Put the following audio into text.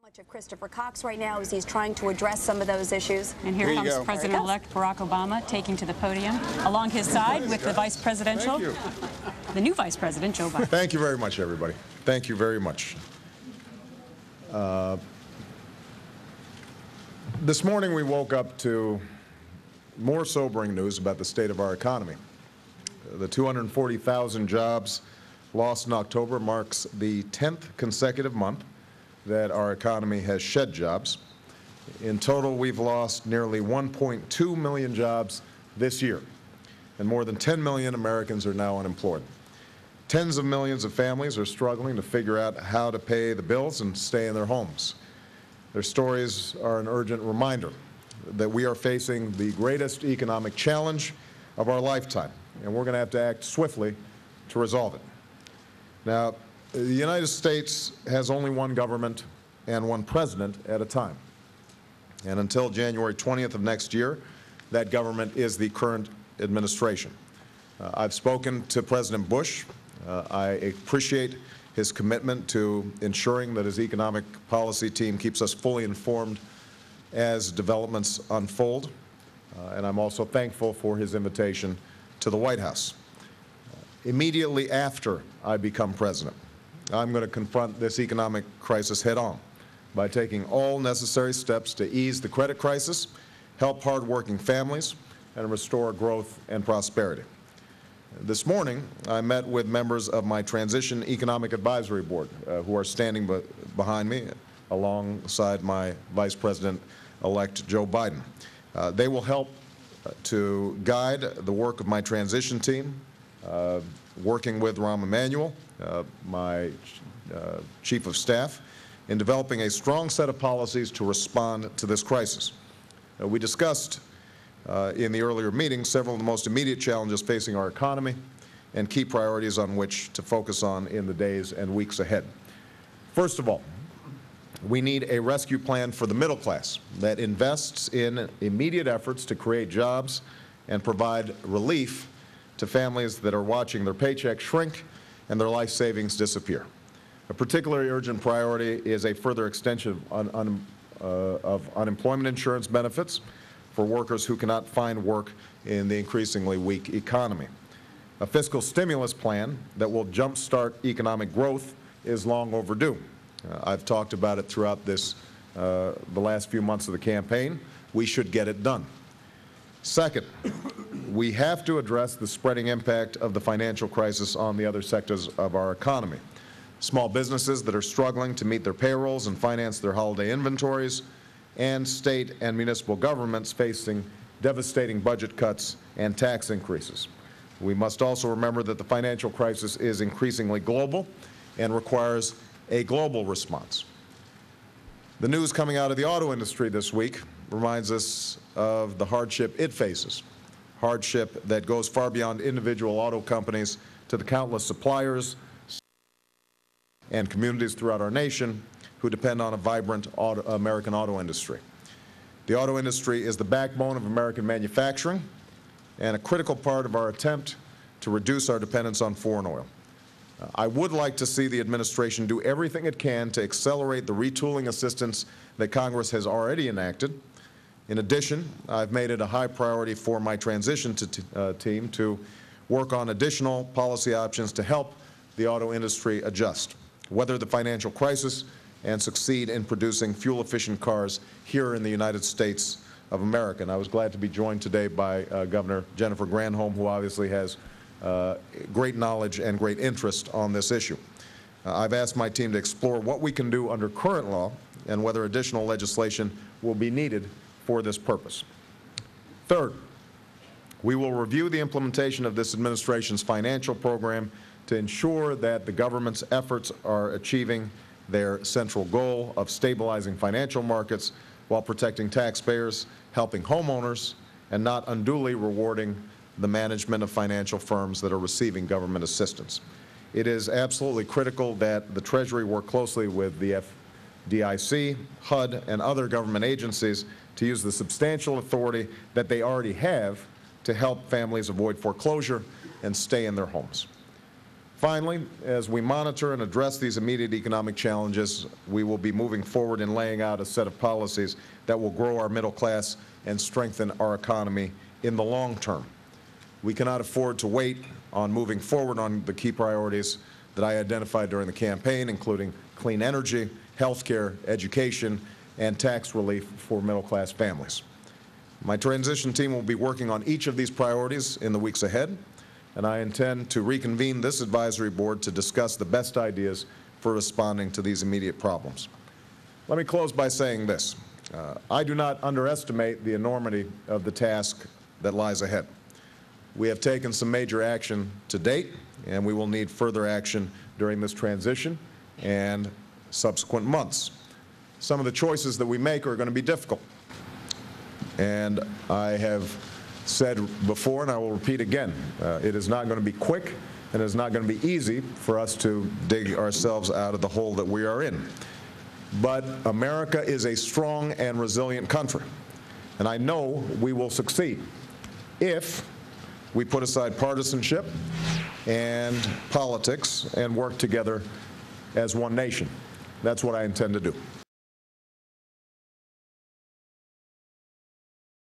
Much of Christopher Cox right now as he's trying to address some of those issues. And here comes President-elect Barack Obama taking to the podium. Along his side with the Vice Presidential, the new Vice President, Joe Biden. Thank you very much, everybody. Thank you very much. This morning we woke up to more sobering news about the state of our economy. The 240,000 jobs lost in October marks the 10th consecutive month that our economy has shed jobs. In total, we've lost nearly 1.2 million jobs this year, and more than 10 million Americans are now unemployed. Tens of millions of families are struggling to figure out how to pay the bills and stay in their homes. Their stories are an urgent reminder that we are facing the greatest economic challenge of our lifetime, and we're going to have to act swiftly to resolve it. Now, the United States has only one government and one president at a time. And until January 20th of next year, that government is the current administration. I've spoken to President Bush. I appreciate his commitment to ensuring that his economic policy team keeps us fully informed as developments unfold. And I'm also thankful for his invitation to the White House. Immediately after I become president, I'm going to confront this economic crisis head-on by taking all necessary steps to ease the credit crisis, help hard-working families, and restore growth and prosperity. This morning, I met with members of my Transition Economic Advisory Board, who are standing behind me alongside my Vice President-elect Joe Biden. They will help to guide the work of my transition team, working with Rahm Emanuel, my Chief of Staff, in developing a strong set of policies to respond to this crisis. We discussed in the earlier meeting several of the most immediate challenges facing our economy and key priorities on which to focus on in the days and weeks ahead. First of all, we need a rescue plan for the middle class that invests in immediate efforts to create jobs and provide relief to families that are watching their paychecks shrink and their life savings disappear. A particularly urgent priority is a further extension of unemployment insurance benefits for workers who cannot find work in the increasingly weak economy. A fiscal stimulus plan that will jumpstart economic growth is long overdue. I've talked about it throughout the last few months of the campaign. We should get it done. Second, we have to address the spreading impact of the financial crisis on the other sectors of our economy. Small businesses that are struggling to meet their payrolls and finance their holiday inventories, and state and municipal governments facing devastating budget cuts and tax increases. We must also remember that the financial crisis is increasingly global and requires a global response. The news coming out of the auto industry this week reminds us of the hardship it faces, hardship that goes far beyond individual auto companies to the countless suppliers and communities throughout our nation who depend on a vibrant American auto industry. The auto industry is the backbone of American manufacturing and a critical part of our attempt to reduce our dependence on foreign oil. I would like to see the administration do everything it can to accelerate the retooling assistance that Congress has already enacted. In addition, I've made it a high priority for my transition team to work on additional policy options to help the auto industry adjust, weather the financial crisis, and succeed in producing fuel-efficient cars here in the United States of America. And I was glad to be joined today by Governor Jennifer Granholm, who obviously has great knowledge and great interest on this issue. I've asked my team to explore what we can do under current law and whether additional legislation will be needed for this purpose. Third, we will review the implementation of this administration's financial program to ensure that the government's efforts are achieving their central goal of stabilizing financial markets while protecting taxpayers, helping homeowners, and not unduly rewarding the management of financial firms that are receiving government assistance. It is absolutely critical that the Treasury work closely with the FDIC, HUD, and other government agencies to use the substantial authority that they already have to help families avoid foreclosure and stay in their homes. Finally, as we monitor and address these immediate economic challenges, we will be moving forward in laying out a set of policies that will grow our middle class and strengthen our economy in the long term. We cannot afford to wait on moving forward on the key priorities that I identified during the campaign, including clean energy, health care, education, and tax relief for middle-class families. My transition team will be working on each of these priorities in the weeks ahead, and I intend to reconvene this advisory board to discuss the best ideas for responding to these immediate problems. Let me close by saying this. I do not underestimate the enormity of the task that lies ahead. We have taken some major action to date, and we will need further action during this transition and subsequent months. Some of the choices that we make are going to be difficult. And I have said before, and I will repeat again, it is not going to be quick, and it is not going to be easy for us to dig ourselves out of the hole that we are in. But America is a strong and resilient country, and I know we will succeed if we put aside partisanship and politics and work together as one nation. That's what I intend to do.